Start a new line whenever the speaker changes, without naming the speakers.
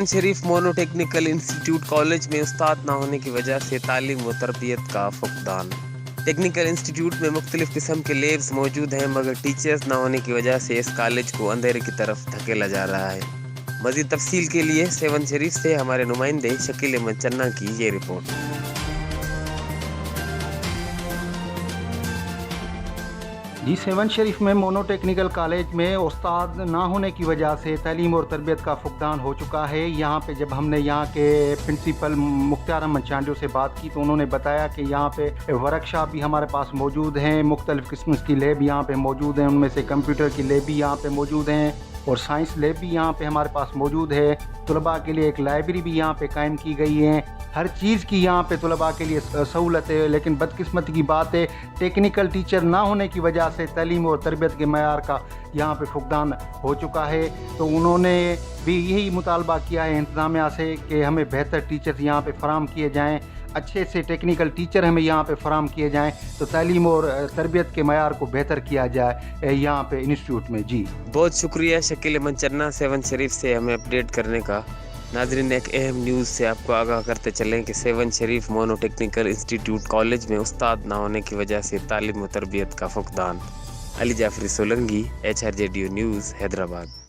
شریف mono technical institute college میں استاد نہ ہونے کی وجہ سے تعلیم و تربیت کا فقدان۔ ٹیکنیکل انسٹیٹیوٹ میں مختلف قسم کے لیبز موجود ہیں، مگر ٹیچرز نہ ہونے کی وجہ سے اس کالج کو اندھیرے کی طرف دھکیلا جا رہا ہے۔ مزید تفصیل کے لیے 7 شریف سے ہمارے نمائندے شکیل احمد چنّا کی یہ رپورٹ۔
جی 7 شریف میں مونو ٹیکنیکل کالج میں استاد نہ ہونے کی وجہ سے تعلیم اور تربیت کا فقدان ہو چکا ہے۔ یہاں پہ جب ہم نے یہاں کے پرنسپل مختار احمد چانڈیو سے بات کی تو انہوں نے بتایا کہ یہاں پہ ورک شاپ بھی ہمارے پاس موجود ہیں، مختلف قسم کی لیب یہاں پہ موجود ہیں، ان میں سے کمپیوٹر کی لیب بھی یہاں پہ موجود ہیں اور سائنس لیب بھی یہاں پہ ہمارے پاس موجود ہے۔ طلباء کے لیے ایک لائبریری بھی یہاں پہ قائم کی گئی ہے۔ ہر چیز کی یہاں پہ طلباء کے لیے سہولت ہے، لیکن بدقسمتی کی بات ہے ٹیکنیکل ٹیچر نہ ہونے کی وجہ سے تعلیم اور تربیت کے معیار کا یہاں پہ فقدان ہو چکا ہے۔ تو انہوں نے بھی یہی مطالبہ کیا ہے انتظامیہ سے کہ ہمیں بہتر ٹیچرز یہاں پہ فراہم کیے جائیں، اچھے سے ٹیکنیکل ٹیچر ہمیں یہاں پہ فراہم کیے جائیں تو تعلیم اور تربیت کے معیار کو بہتر کیا جائے یہاں پہ انسٹیٹیوٹ میں۔ جی
بہت شکریہ شکیل احمد چنّا 7 شریف سے ہمیں اپڈیٹ کرنے کا۔ ناظرین، ایک اہم نیوز سے آپ کو آگاہ کرتے چلیں کہ 7 شریف مونو ٹیکنیکل انسٹیٹیوٹ کالج میں استاد نہ ہونے کی وجہ سے تعلیم و تربیت کا فقدان۔ علی جعفری سولنگی، HRJDO نیوز، حیدرآباد۔